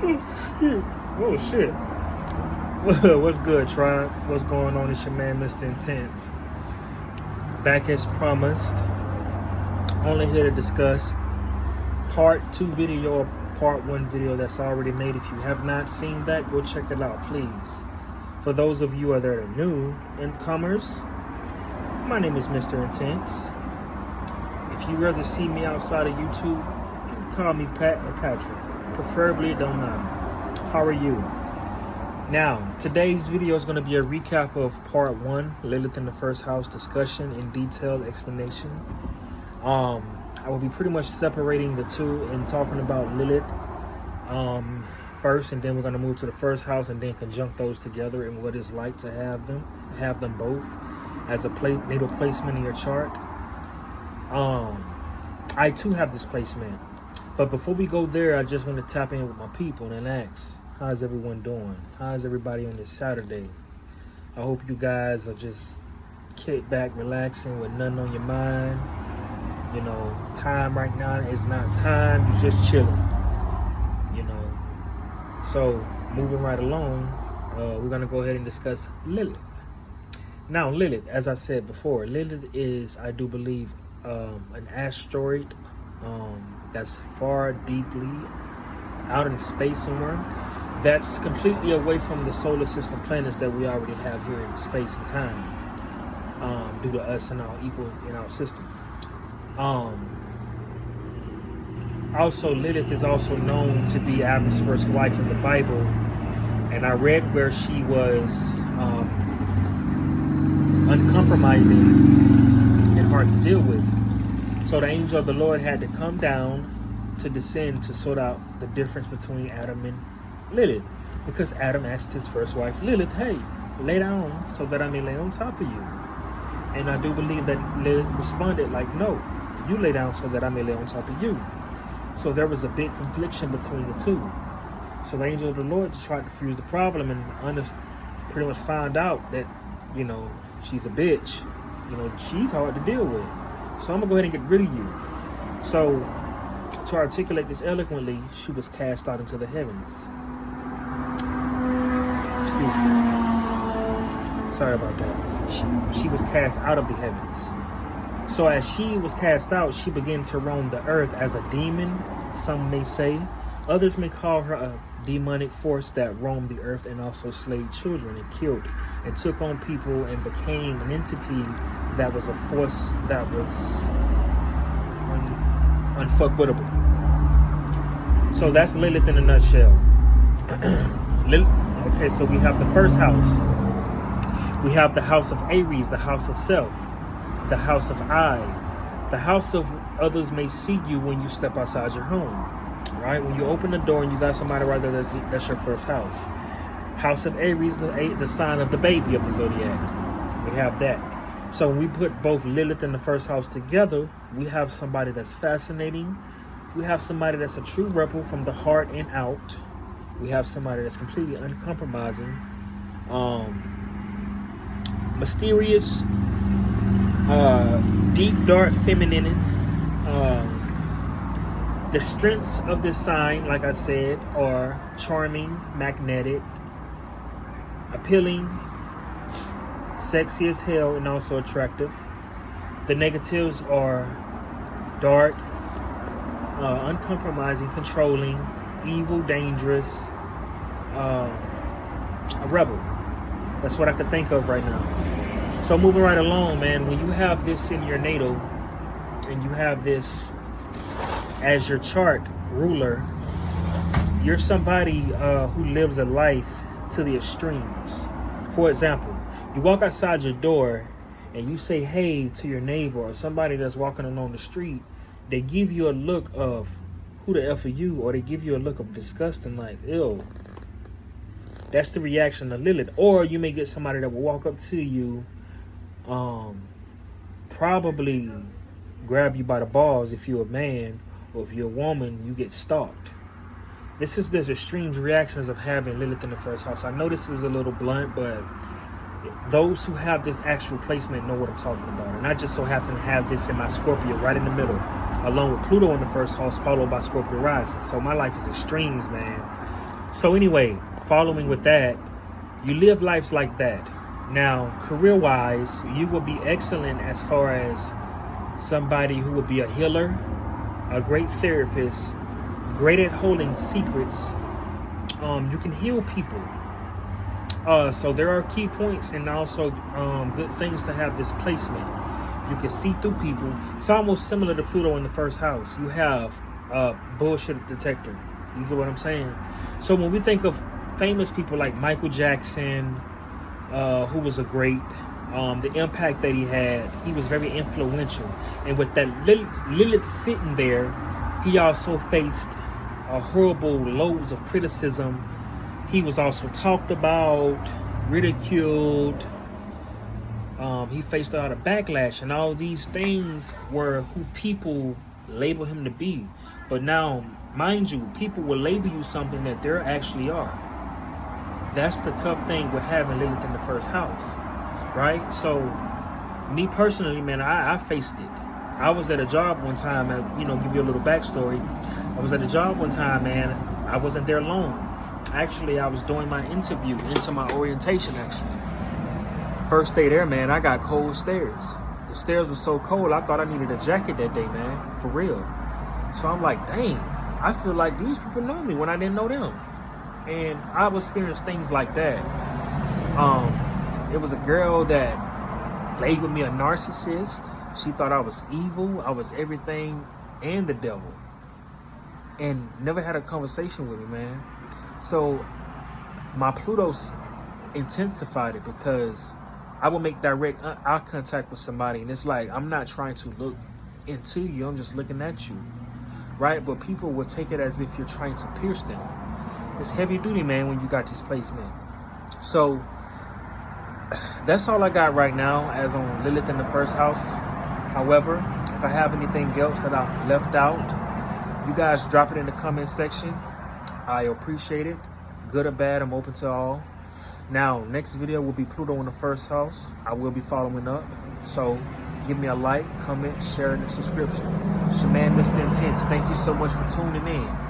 Oh shit. What's good, tribe? What's going on? It's your man, Mr. Intense. Back as promised. Only here to discuss part 2 video or part 1 video that's already made. If you have not seen that, go check it out, please. For those of you that are new incomers, my name is Mr. Intense. If you rather see me outside of YouTube, you can call me Pat or Patrick. Preferably, it don't matter. How are you? Now, today's video is going to be a recap of part 1, Lilith in the First House discussion and detailed explanation. I will be pretty much separating the two and talking about Lilith first, and then we're going to move to the first house and then conjunct those together and what it's like to have them both as a natal placement in your chart. I too have this placement, but before we go there, I just want to tap in with my people and ask, how's everyone doing? How's everybody on this Saturday? I hope you guys are just kicked back, relaxing with nothing on your mind. You know, time right now is not time. You're just chilling. You know. So, moving right along, we're going to go ahead and discuss Lilith. Now, Lilith, as I said before, Lilith is, I do believe, an asteroid that's far deeply out in space somewhere, that's completely away from the solar system planets that we already have here in space and time, due to us and our equal in our system. Also, Lilith is also known to be Adam's first wife in the Bible, and I read where she was uncompromising and hard to deal with. So the angel of the Lord had to come down to descend to sort out the difference between Adam and Lilith, because Adam asked his first wife Lilith, hey, lay down so that I may lay on top of you. And I do believe that Lilith responded like, no, you lay down so that I may lay on top of you. So there was a big confliction between the two. So the angel of the Lord just tried to fuse the problem and pretty much found out that, you know, she's a bitch. You know, she's hard to deal with. So I'm going to go ahead and get rid of you. So to articulate this eloquently, she was cast out into the heavens. Excuse me. Sorry about that. She was cast out of the heavens. So as she was cast out, she began to roam the earth as a demon, some may say. Others may call her a demonic force that roamed the earth and also slayed children and killed and took on people and became an entity that was a force that was unfuckwittable. So that's Lilith in a nutshell. Okay, so we have the first house. We have the house of Aries, the house of self, the house of I, the house of others may see you when you step outside your home, right? When you open the door and you got somebody right there, that's your first house. House of Aries, the sign of the baby of the zodiac. We have that. So when we put both Lilith and the first house together, we have somebody that's fascinating. We have somebody that's a true rebel from the heart and out. We have somebody that's completely uncompromising, mysterious, deep, dark, feminine. The strengths of this sign, like I said, are charming, magnetic, appealing, sexy as hell, and also attractive. The negatives are dark, uncompromising, controlling, evil, dangerous, a rebel. That's what I could think of right now. So moving right along, man, when you have this in your natal and you have this as your chart ruler, you're somebody who lives a life to the extremes. For example, you walk outside your door and you say hey to your neighbor or somebody that's walking along the street, they give you a look of who the F are you, or they give you a look of disgust and like, ew. That's the reaction of Lilith. Or you may get somebody that will walk up to you, probably grab you by the balls if you're a man, or if you're a woman, you get stalked. This is the extreme reactions of having Lilith in the first house. I know this is a little blunt, but those who have this actual placement know what I'm talking about. And I just so happen to have this in my Scorpio right in the middle, along with Pluto in the first house, followed by Scorpio rising. So my life is extremes, man. So anyway, following with that, you live lives like that. Now, career-wise, you will be excellent as far as somebody who will be a healer, a great therapist, great at holding secrets. You can heal people. So there are key points and also good things to have this placement. You can see through people. It's almost similar to Pluto in the first house. You have a bullshit detector. You get what I'm saying? So when we think of famous people like Michael Jackson, who was a great, the impact that he had, he was very influential. And with that Lilith sitting there, he also faced horrible loads of criticism. He was also talked about, ridiculed. He faced a lot of backlash, and all these things were who people label him to be. But now, mind you, people will label you something that they actually are. That's the tough thing with having Lilith in the first house, right? So, me personally, man, I faced it. I was at a job one time, give you a little backstory. I was at a job one time, man. I wasn't there long. Actually, I was doing my interview into my orientation, actually. First day there, man, I got cold stairs. The stairs were so cold, I thought I needed a jacket that day, man, for real. So I'm like, dang, I feel like these people know me when I didn't know them. And I've experienced things like that. It was a girl that labeled me a narcissist. She thought I was evil. I was everything and the devil. And never had a conversation with me, man. So my Pluto's intensified it because I will make direct eye contact with somebody. And it's like, I'm not trying to look into you. I'm just looking at you. Right? But people will take it as if you're trying to pierce them. It's heavy duty, man, when you got this placement. So that's all I got right now as on Lilith in the first house. However, if I have anything else that I've left out, you guys drop it in the comment section. I appreciate it. Good or bad, I'm open to all. Now, next video will be Pluto in the first house. I will be following up. So give me a like, comment, share, and a subscription. It's your man, Mr. Intense. Thank you so much for tuning in.